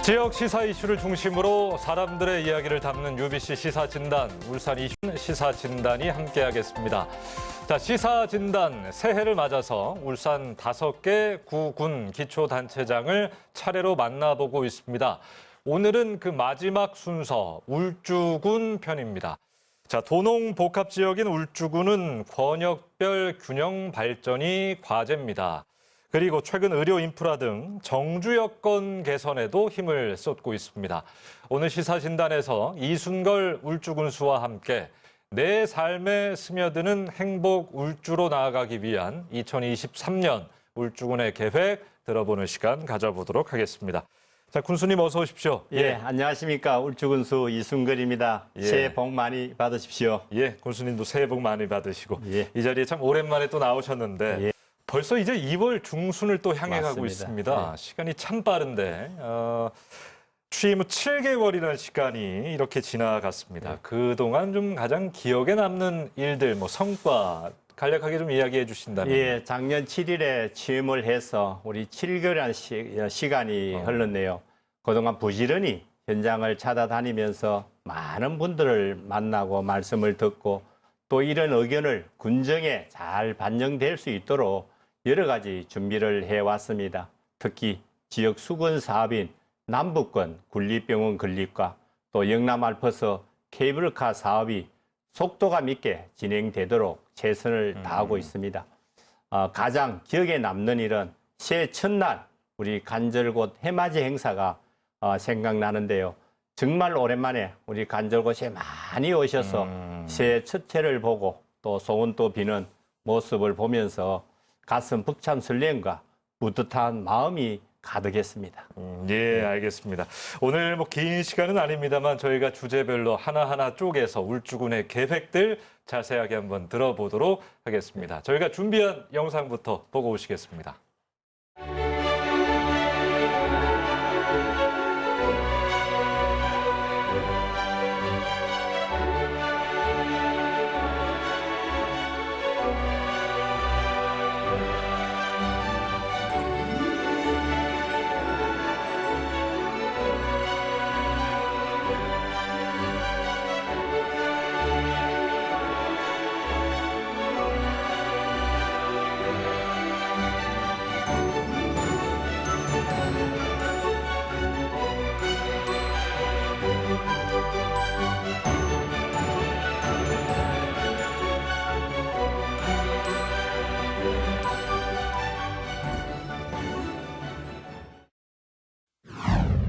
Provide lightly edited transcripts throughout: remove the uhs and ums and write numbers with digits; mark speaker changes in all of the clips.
Speaker 1: 지역 시사 이슈를 중심으로 사람들의 이야기를 담는 UBC 시사진단, 울산 이슈 시사진단이 함께하겠습니다. 자, 시사진단 새해를 맞아서 울산 5개 구군 기초단체장을 차례로 만나보고 있습니다. 오늘은 그 마지막 순서 울주군 편입니다. 자, 도농복합지역인 울주군은 권역별 균형 발전이 과제입니다. 그리고 최근 의료 인프라 등 정주 여건 개선에도 힘을 쏟고 있습니다. 오늘 시사진단에서 이순걸 울주군수와 함께 내 삶에 스며드는 행복 울주로 나아가기 위한 2023년 울주군의 계획 들어보는 시간 가져보도록 하겠습니다. 자, 군수님 어서 오십시오.
Speaker 2: 예, 안녕하십니까. 울주군수 이순걸입니다. 새해 복 많이 받으십시오.
Speaker 1: 예, 군수님도 새해 복 많이 받으시고
Speaker 2: 예.
Speaker 1: 이 자리에 참 오랜만에 또 나오셨는데
Speaker 2: 예.
Speaker 1: 벌써 이제 2월 중순을 또 향해 가고
Speaker 2: 맞습니다.
Speaker 1: 있습니다.
Speaker 2: 네.
Speaker 1: 시간이 참 빠른데 취임 후 7개월이라는 시간이 이렇게 지나갔습니다.
Speaker 2: 네.
Speaker 1: 그동안 좀 가장 기억에 남는 일들, 성과 간략하게 좀 이야기해 주신다면.
Speaker 2: 예, 작년 7일에 취임을 해서 우리 7개월이라는 시간이 흘렀네요. 그동안 부지런히 현장을 찾아다니면서 많은 분들을 만나고 말씀을 듣고 또 이런 의견을 군정에 잘 반영될 수 있도록 여러 가지 준비를 해왔습니다. 특히 지역 수건 사업인 남북권 군립병원 건립과 또 영남 알퍼스 케이블카 사업이 속도감 있게 진행되도록 최선을 다하고 있습니다. 가장 기억에 남는 일은 새해 첫날 우리 간절곶 해맞이 행사가 생각나는데요. 정말 오랜만에 우리 간절곶에 많이 오셔서 새해 첫 해를 보고 또 소원도 비는 모습을 보면서 가슴 벅찬 설렘과 뿌듯한 마음이 가득했습니다.
Speaker 1: 예, 알겠습니다. 오늘 긴 시간은 아닙니다만 저희가 주제별로 하나하나 쪼개서 울주군의 계획들 자세하게 한번 들어보도록 하겠습니다. 저희가 준비한 영상부터 보고 오시겠습니다.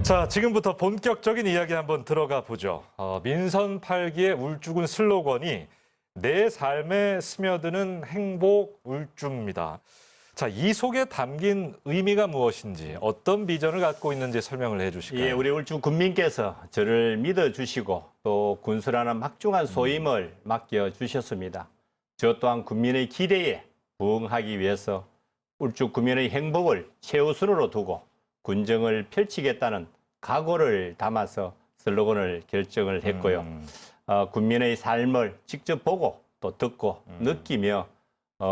Speaker 1: 자, 지금부터 본격적인 이야기 한번 들어가 보죠. 민선 8기의 울주군 슬로건이 내 삶에 스며드는 행복 울주입니다. 자, 이 속에 담긴 의미가 무엇인지, 어떤 비전을 갖고 있는지 설명을 해 주실까요?
Speaker 2: 예, 우리 울주 군민께서 저를 믿어주시고 또 군수라는 막중한 소임을 맡겨주셨습니다. 저 또한 군민의 기대에 부응하기 위해서 울주 군민의 행복을 최우선으로 두고 군정을 펼치겠다는 각오를 담아서 슬로건을 결정을 했고요. 군민의 삶을 직접 보고 또 듣고 느끼며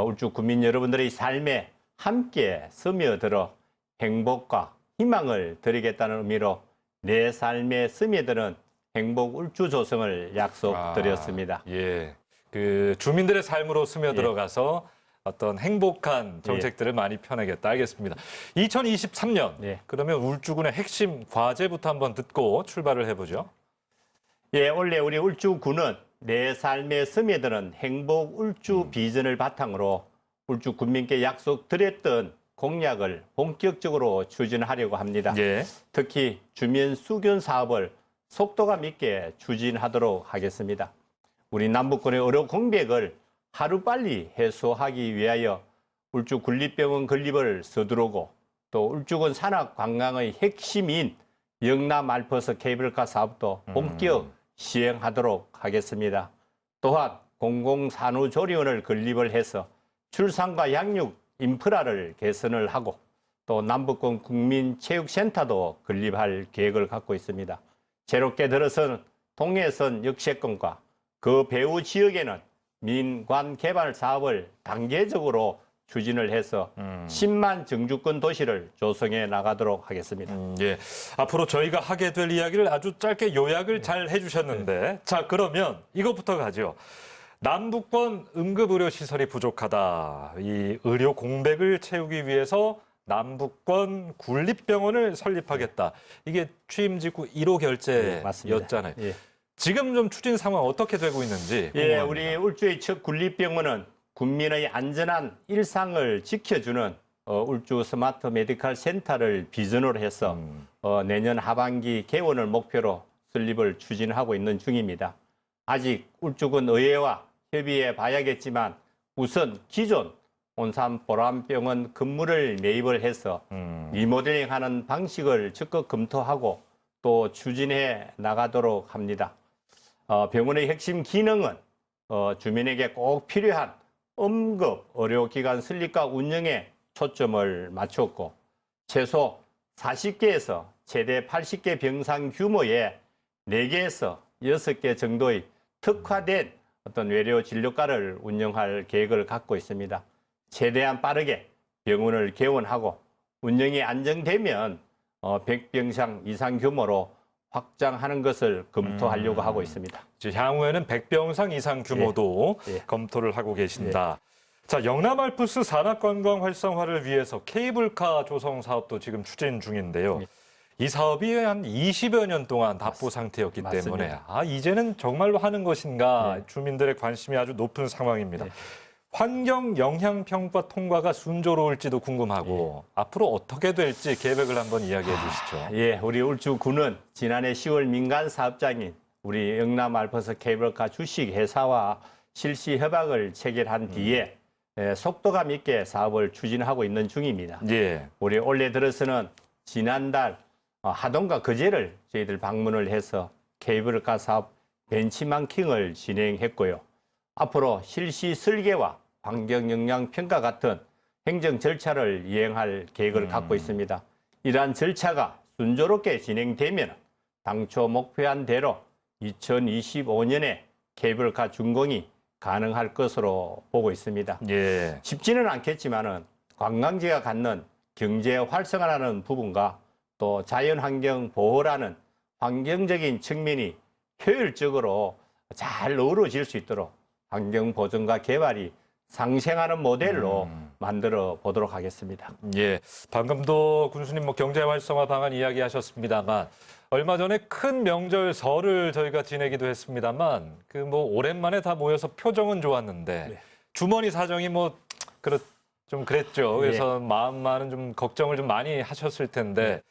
Speaker 2: 울주 군민 여러분들의 삶에 함께 스며들어 행복과 희망을 드리겠다는 의미로 내 삶에 스며드는 행복 울주 조성을 약속드렸습니다.
Speaker 1: 예, 그 주민들의 삶으로 스며들어가서 어떤 행복한 정책들을 많이 펴내겠다. 알겠습니다. 2023년, 그러면 울주군의 핵심 과제부터 한번 듣고 출발을 해보죠.
Speaker 2: 예, 원래 우리 울주군은 내 삶에 스며드는 행복 울주 비전을 바탕으로 울주 군민께 약속드렸던 공약을 본격적으로 추진하려고 합니다.
Speaker 1: 예.
Speaker 2: 특히 주민 수견 사업을 속도감 있게 추진하도록 하겠습니다. 우리 남북권의 의료 공백을 하루빨리 해소하기 위하여 울주 군립병원 건립을 서두르고 또 울주군 산악 관광의 핵심인 영남 알퍼스 케이블카 사업도 본격 시행하도록 하겠습니다. 또한 공공산후조리원을 건립을 해서 출산과 양육 인프라를 개선을 하고 또 남북권 국민체육센터도 건립할 계획을 갖고 있습니다. 새롭게 들어선 동해선 역세권과 그 배후 지역에는 민관 개발 사업을 단계적으로 추진을 해서 10만 정주권 도시를 조성해 나가도록 하겠습니다.
Speaker 1: 예. 앞으로 저희가 하게 될 이야기를 아주 짧게 요약을 잘 해주셨는데, 자, 그러면 이것부터 가죠. 남북권 응급의료시설이 부족하다. 이 의료 공백을 채우기 위해서 남북권 군립병원을 설립하겠다. 이게 취임 직후 1호 결재였잖아요.
Speaker 2: 예.
Speaker 1: 지금 좀 추진 상황 어떻게 되고 있는지 궁금합니다.
Speaker 2: 예, 우리 울주의 첫 군립병원은 국민의 안전한 일상을 지켜주는 울주 스마트 메디컬 센터를 비전으로 해서 내년 하반기 개원을 목표로 설립을 추진하고 있는 중입니다. 아직 울주군 의회와 협의해 봐야겠지만 우선 기존 온산 보람병원 건물을 매입을 해서 리모델링하는 방식을 적극 검토하고 또 추진해 나가도록 합니다. 병원의 핵심 기능은 주민에게 꼭 필요한 응급 의료기관 설립과 운영에 초점을 맞췄고 최소 40개에서 최대 80개 병상 규모의 4개에서 6개 정도의 특화된 어떤 외래 진료과를 운영할 계획을 갖고 있습니다. 최대한 빠르게 병원을 개원하고 운영이 안정되면 100병상 이상 규모로 확장하는 것을 검토하려고 하고 있습니다.
Speaker 1: 향후에는 100병상 이상 규모도 검토를 하고 계신다. 자, 영남 알프스 산악관광 활성화를 위해서 케이블카 조성 사업도 지금 추진 중인데요. 이 사업이 한 20여 년 동안 답보 상태였기 때문에 이제는 정말로 하는 것인가 주민들의 관심이 아주 높은 상황입니다. 환경 영향 평가 통과가 순조로울지도 궁금하고 앞으로 어떻게 될지 계획을 한번 이야기해 주시죠.
Speaker 2: 예, 우리 울주군은 지난해 10월 민간 사업장인 우리 영남 알프스 케이블카 주식 회사와 실시 협약을 체결한 뒤에 속도감 있게 사업을 추진하고 있는 중입니다. 우리 올해 들어서는 지난달 하동과 거제를 저희들 방문을 해서 케이블카 사업 벤치마킹을 진행했고요. 앞으로 실시 설계와 환경 영향 평가 같은 행정 절차를 이행할 계획을 갖고 있습니다. 이러한 절차가 순조롭게 진행되면 당초 목표한 대로 2025년에 케이블카 준공이 가능할 것으로 보고 있습니다. 쉽지는 않겠지만은 관광지가 갖는 경제 활성화라는 부분과 또 자연환경 보호라는 환경적인 측면이 효율적으로 잘 어우러질 수 있도록 환경 보존과 개발이 상생하는 모델로 만들어 보도록 하겠습니다.
Speaker 1: 방금도 군수님 경제 활성화 방안 이야기하셨습니다만 얼마 전에 큰 명절설을 저희가 지내기도 했습니다만 오랜만에 다 모여서 표정은 좋았는데 주머니 사정이 좀 그랬죠. 그래서 마음만은 좀 걱정을 좀 많이 하셨을 텐데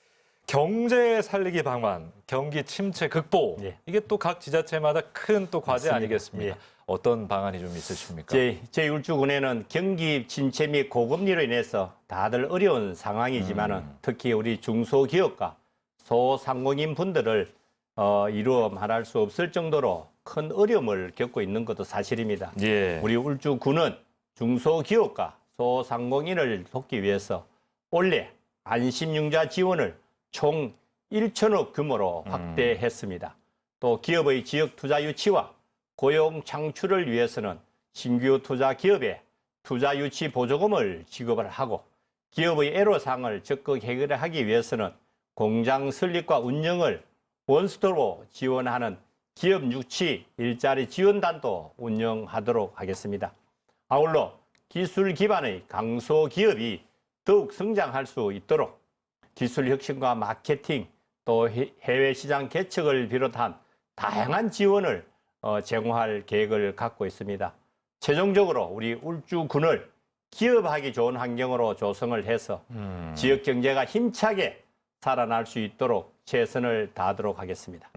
Speaker 1: 경제 살리기 방안, 경기 침체 극복 이게 또 각 지자체마다 큰 또 과제 아니겠습니까? 어떤 방안이 좀 있으십니까?
Speaker 2: 저희 울주군에는 경기 침체 및 고금리로 인해서 다들 어려운 상황이지만은 특히 우리 중소기업과 소상공인 분들을 이루어 말할 수 없을 정도로 큰 어려움을 겪고 있는 것도 사실입니다. 우리 울주군은 중소기업과 소상공인을 돕기 위해서 올해 안심융자 지원을 총 1천억 규모로 확대했습니다. 또 기업의 지역 투자 유치와 고용 창출을 위해서는 신규 투자 기업에 투자 유치 보조금을 지급을 하고 기업의 애로사항을 적극 해결하기 위해서는 공장 설립과 운영을 원스톱으로 지원하는 기업 유치 일자리 지원단도 운영하도록 하겠습니다. 아울러 기술 기반의 강소기업이 더욱 성장할 수 있도록 기술 혁신과 마케팅 또 해외 시장 개척을 비롯한 다양한 지원을 제공할 계획을 갖고 있습니다. 최종적으로 우리 울주군을 기업하기 좋은 환경으로 조성을 해서 지역 경제가 힘차게 살아날 수 있도록 최선을 다하도록 하겠습니다.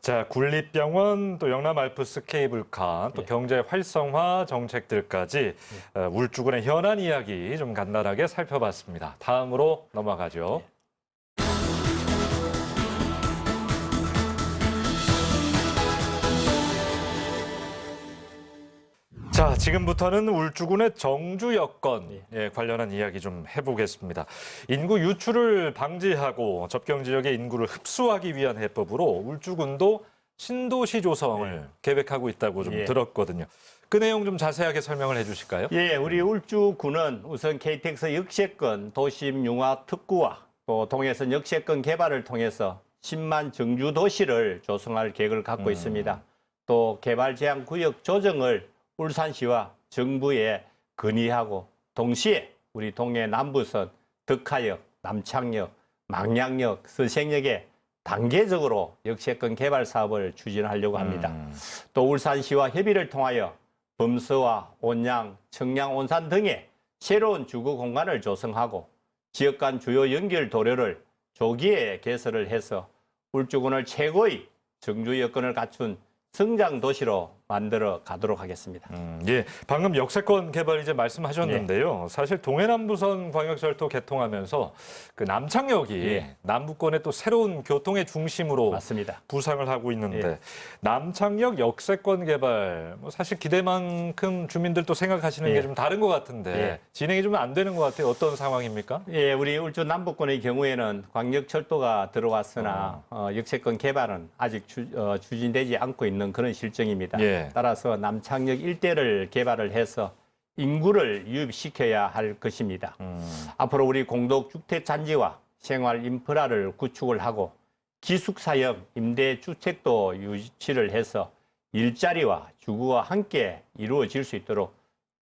Speaker 1: 자, 군립병원, 또 영남 알프스 케이블카, 또 경제 활성화 정책들까지 울주군의 현안 이야기 좀 간단하게 살펴봤습니다. 다음으로 넘어가죠. 자, 지금부터는 울주군의 정주 여건 관련한 이야기 좀 해보겠습니다. 인구 유출을 방지하고 접경 지역의 인구를 흡수하기 위한 해법으로 울주군도 신도시 조성을 계획하고 있다고 좀 들었거든요. 그 내용 좀 자세하게 설명을 해주실까요?
Speaker 2: 예, 우리 울주군은 우선 KTX 역세권 도심 융화 특구와 또 동해선 역세권 개발을 통해서 10만 정주 도시를 조성할 계획을 갖고 있습니다. 또 개발 제한 구역 조정을 울산시와 정부에 건의하고 동시에 우리 동해 남부선 덕하역, 남창역, 망량역, 서생역에 단계적으로 역세권 개발 사업을 추진하려고 합니다. 또 울산시와 협의를 통하여 범서와 온양, 청량, 온산 등의 새로운 주거 공간을 조성하고 지역 간 주요 연결 도로를 조기에 개설을 해서 울주군을 최고의 정주 여건을 갖춘 성장 도시로 만들어 가도록 하겠습니다.
Speaker 1: 예, 방금 역세권 개발 이제 말씀하셨는데요. 사실 동해남부선 광역철도 개통하면서 그 남창역이
Speaker 2: 예.
Speaker 1: 남부권의 또 새로운 교통의 중심으로
Speaker 2: 맞습니다.
Speaker 1: 부상을 하고 있는데
Speaker 2: 예.
Speaker 1: 남창역 역세권 개발 뭐 사실 기대만큼 주민들도 생각하시는
Speaker 2: 예.
Speaker 1: 게 좀 다른 것 같은데
Speaker 2: 예.
Speaker 1: 진행이 좀 안 되는 것 같아요. 어떤 상황입니까?
Speaker 2: 예, 우리 울주 남부권의 경우에는 광역철도가 들어왔으나 역세권 개발은 아직 추진되지 않고 있는 그런 실정입니다.
Speaker 1: 예.
Speaker 2: 따라서 남창역 일대를 개발을 해서 인구를 유입시켜야 할 것입니다. 앞으로 우리 공동주택단지와 생활 인프라를 구축을 하고 기숙사형 임대주택도 유치를 해서 일자리와 주거와 함께 이루어질 수 있도록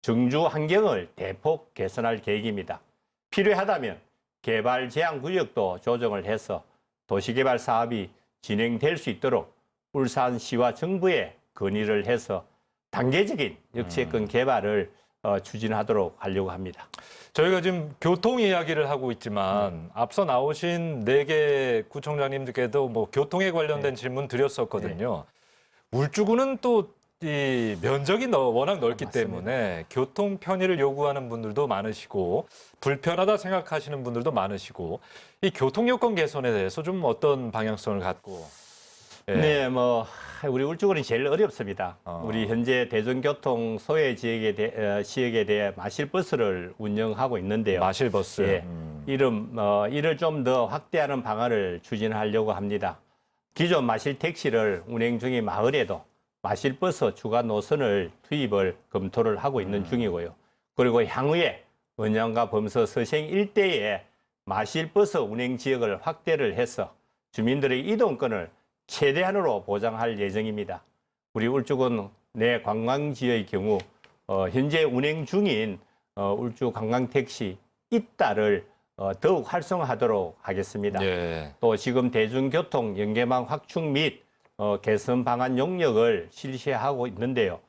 Speaker 2: 정주 환경을 대폭 개선할 계획입니다. 필요하다면 개발 제한 구역도 조정을 해서 도시개발 사업이 진행될 수 있도록 울산시와 정부에 건의를 해서 단계적인 역세권 개발을 추진하도록 하려고 합니다.
Speaker 1: 저희가 지금 교통 이야기를 하고 있지만 앞서 나오신 4개 구청장님들께도 뭐 교통에 관련된 질문 드렸었거든요. 울주군은 또 이 면적이 워낙 넓기
Speaker 2: 맞습니다.
Speaker 1: 때문에 교통 편의를 요구하는 분들도 많으시고 불편하다 생각하시는 분들도 많으시고 이 교통 여건 개선에 대해서 좀 어떤 방향성을 갖고 예.
Speaker 2: 네, 뭐 우리 울주군이 제일 어렵습니다. 우리 현재 대중교통 소외 지역에 대해 마실버스를 운영하고 있는데요.
Speaker 1: 마실버스.
Speaker 2: 예, 이를 좀 더 확대하는 방안을 추진하려고 합니다. 기존 마실 택시를 운행 중인 마을에도 마실버스 추가 노선을 투입을 검토를 하고 있는 중이고요. 그리고 향후에 언양과 범서 서생 일대에 마실버스 운행 지역을 확대를 해서 주민들의 이동권을 최대한으로 보장할 예정입니다. 우리 울주군 내 관광지의 경우 현재 운행 중인 울주 관광택시 이따를 더욱 활성화하도록 하겠습니다.
Speaker 1: 예.
Speaker 2: 또 지금 대중교통 연계망 확충 및 개선 방안 용역을 실시하고 있는데요.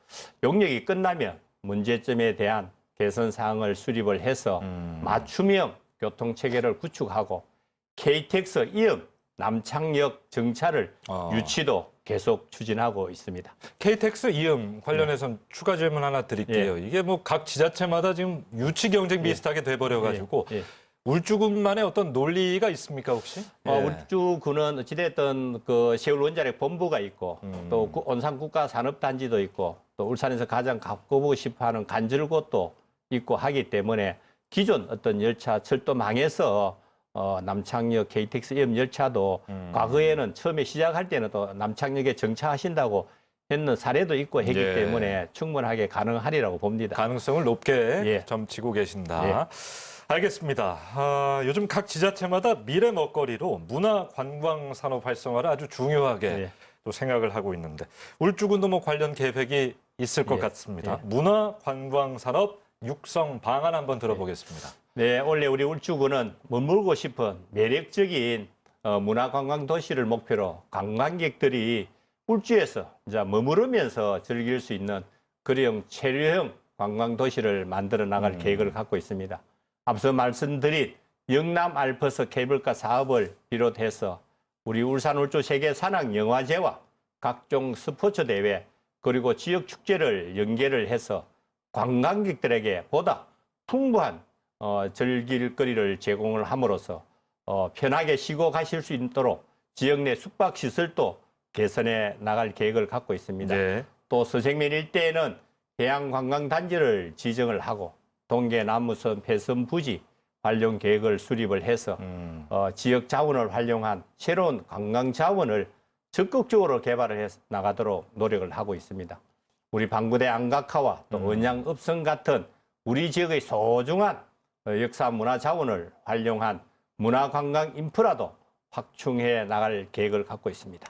Speaker 2: 용역이 끝나면 문제점에 대한 개선 사항을 수립을 해서 맞춤형 교통체계를 구축하고 KTX 이음 남창역 정차를 유치도 계속 추진하고 있습니다.
Speaker 1: KTX 이음 관련해서 추가 질문 하나 드릴게요. 이게 뭐 각 지자체마다 지금 유치 경쟁 비슷하게 돼버려가지고 울주군만의 어떤 논리가 있습니까 혹시?
Speaker 2: 울주군은 어찌됐든 그 세울 원자력 본부가 있고 또 온산 국가산업단지도 있고 또 울산에서 가장 가보고 싶어하는 간절곶도 있고 하기 때문에 기존 어떤 열차 철도망에서 남창역 KTX 이음 열차도 과거에는 처음에 시작할 때는 또 남창역에 정차하신다고 했는 사례도 있고 했기 때문에 충분하게 가능하리라고 봅니다.
Speaker 1: 가능성을 높게 점치고 계신다. 알겠습니다. 요즘 각 지자체마다 미래 먹거리로 문화 관광 산업 활성화를 아주 중요하게 또 생각을 하고 있는데 울주군도 뭐 관련 계획이 있을 것 같습니다. 문화 관광 산업 육성 방안 한번 들어보겠습니다.
Speaker 2: 네, 원래 우리 울주군은 머물고 싶은 매력적인 문화관광 도시를 목표로 관광객들이 울주에서 이제 머무르면서 즐길 수 있는 그런 체류형 관광 도시를 만들어 나갈 계획을 갖고 있습니다. 앞서 말씀드린 영남 알프스 케이블카 사업을 비롯해서 우리 울산 울주 세계 산악 영화제와 각종 스포츠 대회 그리고 지역 축제를 연계를 해서 관광객들에게 보다 풍부한 즐길거리를 제공을 함으로써 편하게 쉬고 가실 수 있도록 지역 내 숙박 시설도 개선해 나갈 계획을 갖고 있습니다. 또 서생면 일대에는 해양관광단지를 지정을 하고 동계 남무선 폐선 부지 활용 계획을 수립을 해서 지역 자원을 활용한 새로운 관광 자원을 적극적으로 개발을 해 나가도록 노력을 하고 있습니다. 우리 방구대 안각화와 또 언양읍성 같은 우리 지역의 소중한 역사 문화 자원을 활용한 문화관광 인프라도 확충해 나갈 계획을 갖고 있습니다.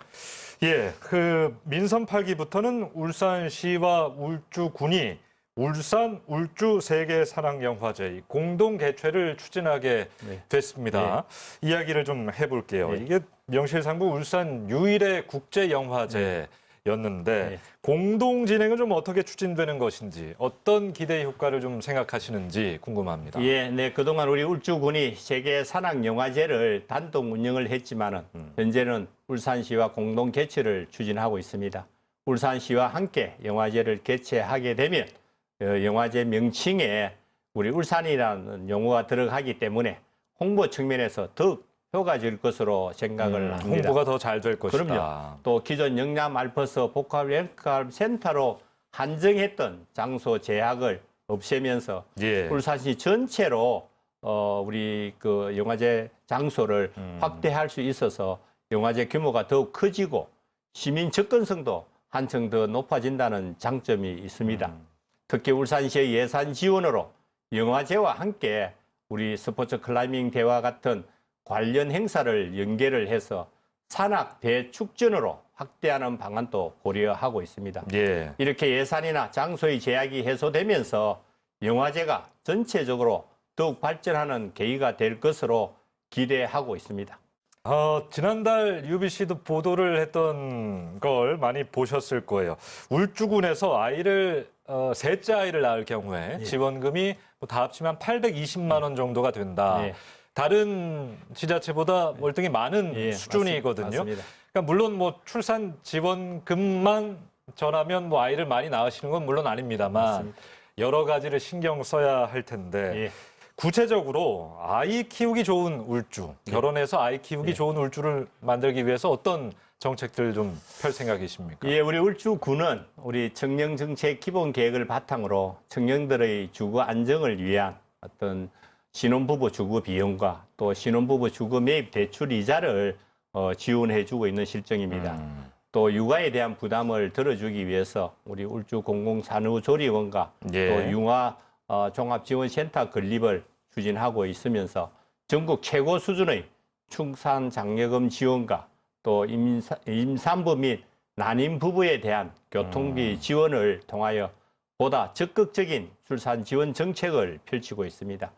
Speaker 1: 예, 그 민선 8기부터는 울산시와 울주군이 울산 울주 세계 산악 영화제 공동 개최를 추진하게
Speaker 2: 네.
Speaker 1: 됐습니다. 이야기를 좀 해볼게요.
Speaker 2: 네.
Speaker 1: 이게 명실상부 울산 유일의 국제 영화제였는데
Speaker 2: 네.
Speaker 1: 공동 진행은 좀 어떻게 추진되는 것인지 어떤 기대 효과를 좀 생각하시는지 궁금합니다.
Speaker 2: 예, 네, 그동안 우리 울주군이 세계 산악 영화제를 단독 운영을 했지만은 현재는 울산시와 공동 개최를 추진하고 있습니다. 울산시와 함께 영화제를 개최하게 되면 영화제 명칭에 우리 울산이라는 용어가 들어가기 때문에 홍보 측면에서 더욱 효과적일 것으로 생각을 합니다.
Speaker 1: 홍보가 더 잘 될 것이다.
Speaker 2: 그럼요. 또 기존 영남 알퍼스 복합연합센터로 한정했던 장소 제약을 없애면서
Speaker 1: 예.
Speaker 2: 울산시 전체로 우리 그 영화제 장소를 확대할 수 있어서 영화제 규모가 더욱 커지고 시민 접근성도 한층 더 높아진다는 장점이 있습니다. 특히 울산시의 예산 지원으로 영화제와 함께 우리 스포츠 클라이밍 대회와 같은 관련 행사를 연계를 해서 산악 대축전으로 확대하는 방안도 고려하고 있습니다.
Speaker 1: 예.
Speaker 2: 이렇게 예산이나 장소의 제약이 해소되면서 영화제가 전체적으로 더욱 발전하는 계기가 될 것으로 기대하고 있습니다.
Speaker 1: 지난달 UBC도 보도를 했던 걸 많이 보셨을 거예요. 울주군에서 셋째 아이를 낳을 경우에
Speaker 2: 예.
Speaker 1: 지원금이 다 합치면 820만 원 정도가 된다.
Speaker 2: 예.
Speaker 1: 다른 지자체보다 월등히 많은
Speaker 2: 예,
Speaker 1: 수준이거든요.
Speaker 2: 맞습니다.
Speaker 1: 그러니까 물론 뭐 출산 지원금만 전하면 뭐 아이를 많이 낳으시는 건 물론 아닙니다만
Speaker 2: 맞습니다.
Speaker 1: 여러 가지를 신경 써야 할 텐데
Speaker 2: 예.
Speaker 1: 구체적으로 아이 키우기 좋은 울주, 결혼해서 아이 키우기 좋은 울주를 만들기 위해서 어떤 정책들 좀 펼 생각이십니까?
Speaker 2: 예, 우리 울주군은 우리 청년 정책 기본 계획을 바탕으로 청년들의 주거 안정을 위한 어떤 신혼부부 주거 비용과 또 신혼부부 주거 매입 대출 이자를 지원해주고 있는 실정입니다. 또 육아에 대한 부담을 덜어주기 위해서 우리 울주 공공산후조리원과
Speaker 1: 예.
Speaker 2: 또 융아 종합지원센터 건립을 추진하고 있으면서 전국 최고 수준의 충산장려금 지원과 또 임산부 및 난임 부부에 대한 교통비 지원을 통하여 보다 적극적인 출산 지원 정책을 펼치고 있습니다.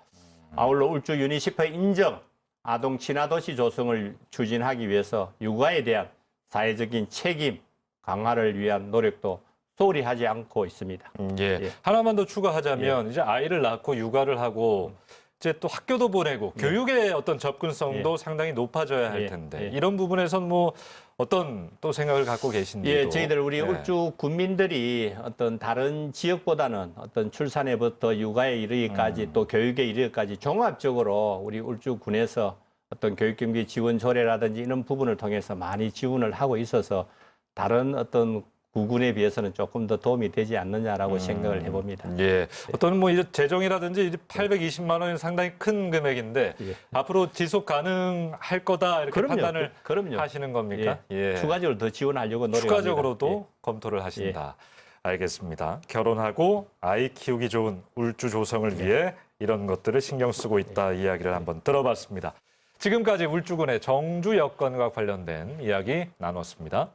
Speaker 2: 아울러 울주 유니세프 인정 아동 친화도시 조성을 추진하기 위해서 육아에 대한 사회적인 책임 강화를 위한 노력도 소홀히 하지 않고 있습니다.
Speaker 1: 예.
Speaker 2: 예.
Speaker 1: 하나만 더 추가하자면 이제 아이를 낳고 육아를 하고 이제 또 학교도 보내고 교육의 어떤 접근성도 상당히 높아져야 할 텐데 이런 부분에선 뭐 어떤 또 생각을 갖고 계신지도.
Speaker 2: 예, 저희들 우리 울주 군민들이 어떤 다른 지역보다는 어떤 출산에부터 육아에 이르기까지 또 교육에 이르기까지 종합적으로 우리 울주군에서 어떤 교육경비 지원 조례라든지 이런 부분을 통해서 많이 지원을 하고 있어서 다른 어떤 구군에 비해서는 조금 더 도움이 되지 않느냐라고 생각을 해봅니다.
Speaker 1: 예. 어떤 뭐 이제 재정이라든지 이제 820만 원은 상당히 큰 금액인데
Speaker 2: 예.
Speaker 1: 앞으로 지속 가능할 거다 이렇게
Speaker 2: 그럼요.
Speaker 1: 판단을
Speaker 2: 그럼요.
Speaker 1: 하시는 겁니까? 예.
Speaker 2: 추가적으로 더 지원하려고 노력합니다.
Speaker 1: 추가적으로도 검토를 하신다. 알겠습니다. 결혼하고 아이 키우기 좋은 울주 조성을 위해 이런 것들을 신경 쓰고 있다 이야기를 한번 들어봤습니다. 지금까지 울주군의 정주 여건과 관련된 이야기 나눴습니다.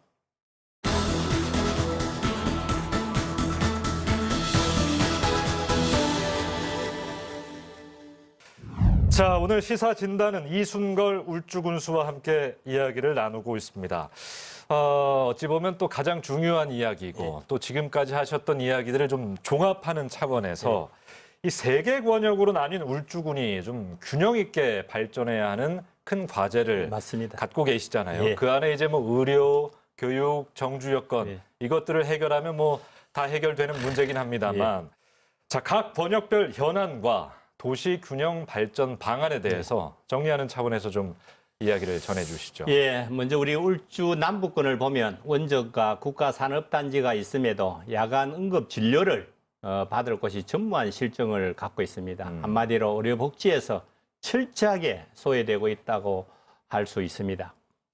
Speaker 1: 자, 오늘 시사 진단은 이순걸 울주군수와 함께 이야기를 나누고 있습니다. 어찌 보면 또 가장 중요한 이야기이고 또 지금까지 하셨던 이야기들을 좀 종합하는 차원에서 이 세계 권역으로 나뉜 울주군이 좀 균형 있게 발전해야 하는 큰 과제를
Speaker 2: 맞습니다.
Speaker 1: 갖고 계시잖아요.
Speaker 2: 예.
Speaker 1: 그 안에 이제 뭐 의료, 교육, 정주 여건 이것들을 해결하면 뭐 다 해결되는 문제긴 합니다만 자, 각 번역별 현안과 도시 균형 발전 방안에 대해서 정리하는 차원에서 좀 이야기를 전해 주시죠.
Speaker 2: 예, 먼저 우리 울주 남부권을 보면 원적과 국가산업단지가 있음에도 야간 응급 진료를 받을 곳이 전무한 실정을 갖고 있습니다. 한마디로 의료복지에서 철저하게 소외되고 있다고 할 수 있습니다.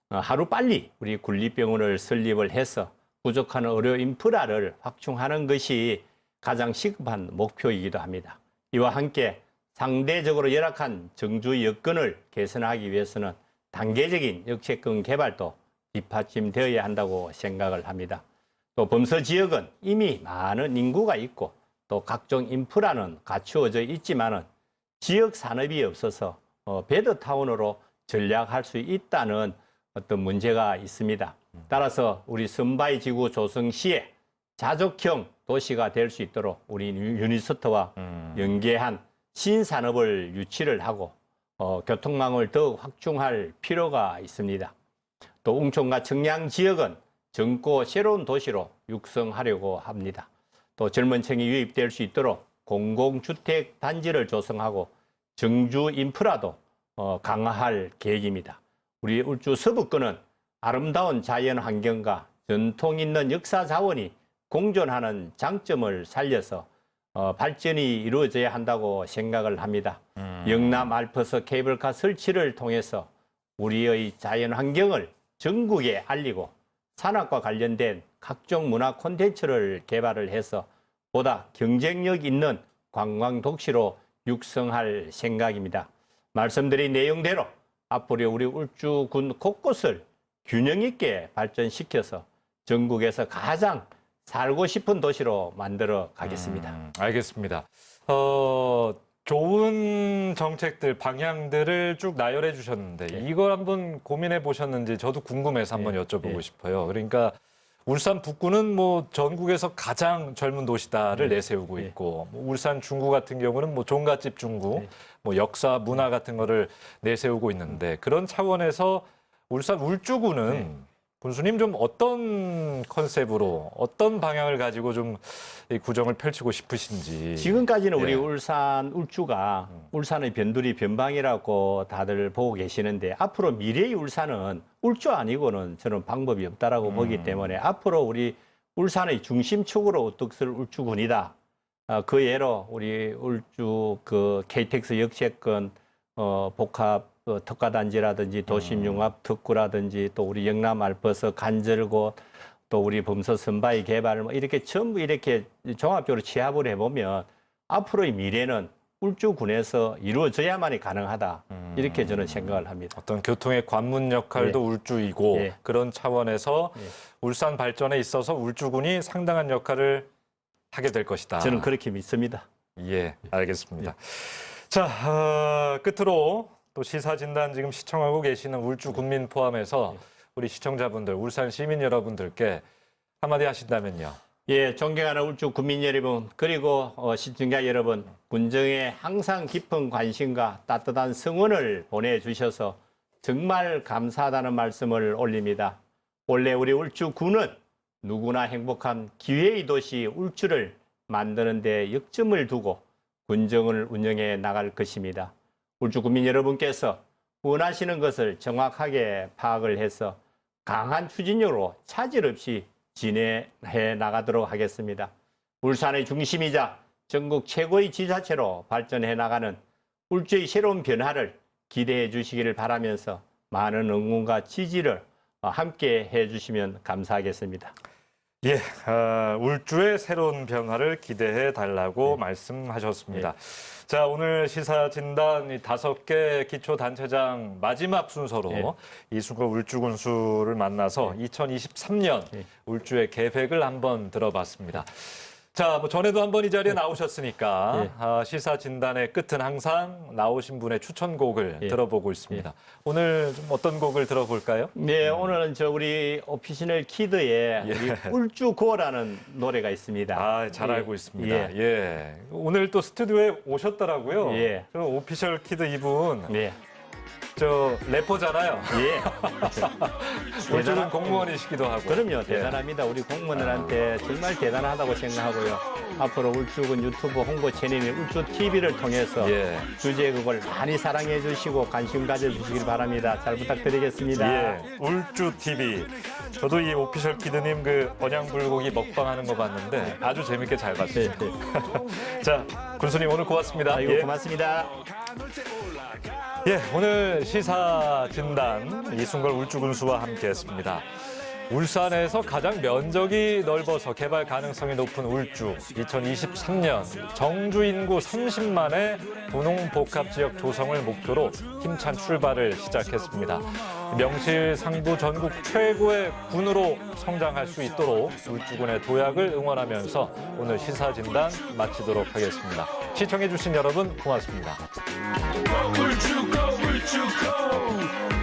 Speaker 2: 하루빨리 우리 군립병원을 설립을 해서 부족한 의료 인프라를 확충하는 것이 가장 시급한 목표이기도 합니다. 이와 함께 상대적으로 열악한 정주 여건을 개선하기 위해서는 단계적인 역세권 개발도 뒷받침되어야 한다고 생각을 합니다. 또 범서 지역은 이미 많은 인구가 있고 또 각종 인프라는 갖추어져 있지만은 지역 산업이 없어서 베드타운으로 전략할 수 있다는 어떤 문제가 있습니다. 따라서 우리 선바이 지구 조성시에 자족형 도시가 될 수 있도록 우리 유니스트와 연계한 신산업을 유치를 하고 교통망을 더욱 확충할 필요가 있습니다. 또 웅촌과 청량 지역은 젊고 새로운 도시로 육성하려고 합니다. 또 젊은 층이 유입될 수 있도록 공공주택 단지를 조성하고 정주 인프라도 강화할 계획입니다. 우리 울주 서북권은 아름다운 자연 환경과 전통 있는 역사 자원이 공존하는 장점을 살려서 발전이 이루어져야 한다고 생각을 합니다. 영남 알프스 케이블카 설치를 통해서 우리의 자연 환경을 전국에 알리고 산악과 관련된 각종 문화 콘텐츠를 개발을 해서 보다 경쟁력 있는 관광 도시로 육성할 생각입니다. 말씀드린 내용대로 앞으로 우리 울주군 곳곳을 균형 있게 발전시켜서 전국에서 가장 살고 싶은 도시로 만들어 가겠습니다.
Speaker 1: 알겠습니다. 좋은 정책들, 방향들을 쭉 나열해 주셨는데 이걸 한번 고민해 보셨는지 저도 궁금해서 한번 여쭤보고 싶어요. 그러니까 울산 북구는 뭐 전국에서 가장 젊은 도시다를 내세우고 있고 뭐 울산 중구 같은 경우는 뭐 종갓집 중구, 뭐 역사 문화 같은 거를 내세우고 있는데 그런 차원에서 울산 울주구는 군수님 좀 어떤 컨셉으로 어떤 방향을 가지고 좀 이 구정을 펼치고 싶으신지.
Speaker 2: 지금까지는 우리 울산 울주가 울산의 변두리 변방이라고 다들 보고 계시는데 앞으로 미래의 울산은 울주 아니고는 저는 방법이 없다라고 보기 때문에 앞으로 우리 울산의 중심축으로 우뚝 설 울주군이다. 그 예로 우리 울주 그 KTX 역세권 복합 특화단지라든지 도심융합 특구라든지 또 우리 영남 알프스 간절곶 또 우리 범서 선바위 개발 뭐 이렇게 전부 이렇게 종합적으로 취합을 해보면 앞으로의 미래는 울주군에서 이루어져야만이 가능하다 이렇게 저는 생각을 합니다.
Speaker 1: 어떤 교통의 관문 역할도 울주이고 그런 차원에서 울산 발전에 있어서 울주군이 상당한 역할을 하게 될 것이다.
Speaker 2: 저는 그렇게 믿습니다.
Speaker 1: 예, 알겠습니다. 자, 끝으로 또 시사진단 지금 시청하고 계시는 울주 군민 포함해서 우리 시청자분들, 울산 시민 여러분들께 한마디 하신다면요.
Speaker 2: 예, 존경하는 울주 국민 여러분, 그리고 시청자 여러분, 군정에 항상 깊은 관심과 따뜻한 성원을 보내주셔서 정말 감사하다는 말씀을 올립니다. 원래 우리 울주군은 누구나 행복한 기회의 도시 울주를 만드는 데 역점을 두고 군정을 운영해 나갈 것입니다. 울주 국민 여러분께서 원하시는 것을 정확하게 파악을 해서 강한 추진력으로 차질 없이 진행해 나가도록 하겠습니다. 울산의 중심이자 전국 최고의 지자체로 발전해 나가는 울주의 새로운 변화를 기대해 주시기를 바라면서 많은 응원과 지지를 함께 해 주시면 감사하겠습니다.
Speaker 1: 예, 울주의 새로운 변화를 기대해 달라고 말씀하셨습니다. 자, 오늘 시사진단 5개 기초단체장 마지막 순서로 이순걸 울주군수를 만나서 2023년 울주의 계획을 한번 들어봤습니다. 자, 뭐 전에도 한번 이 자리에 나오셨으니까 시사진단의 끝은 항상 나오신 분의 추천곡을 들어보고 있습니다. 오늘 좀 어떤 곡을 들어볼까요?
Speaker 2: 네, 오늘은 우리 오피셔널 키드의 우리 울주고라는 노래가 있습니다.
Speaker 1: 아, 잘 알고 있습니다. 예. 오늘 또 스튜디오에 오셨더라고요. 저 오피셜 키드 이분. 저 래퍼잖아요. 울주군 공무원이시기도 하고.
Speaker 2: 그럼요, 대단합니다. 우리 공무원들한테 정말 대단하다고 생각하고요. 앞으로 울주군 유튜브 홍보 채널인 울주TV를 통해서 주제곡을 많이 사랑해 주시고 관심 가져주시길 바랍니다. 잘 부탁드리겠습니다.
Speaker 1: 울주TV. 저도 이 오피셜 키드님 그 언양불고기 먹방하는 거 봤는데 아주 재밌게 잘 봤습니다. 자, 군수님 오늘 고맙습니다.
Speaker 2: 고맙습니다.
Speaker 1: 오늘 시사진단 이순걸 울주군수와 함께했습니다. 울산에서 가장 면적이 넓어서 개발 가능성이 높은 울주. 2023년 정주 인구 30만의 분홍복합지역 조성을 목표로 힘찬 출발을 시작했습니다. 명실상부 전국 최고의 군으로 성장할 수 있도록 울주군의 도약을 응원하면서 오늘 시사진단 마치도록 하겠습니다. 시청해주신 여러분 고맙습니다.
Speaker 3: 울주 go 울주 go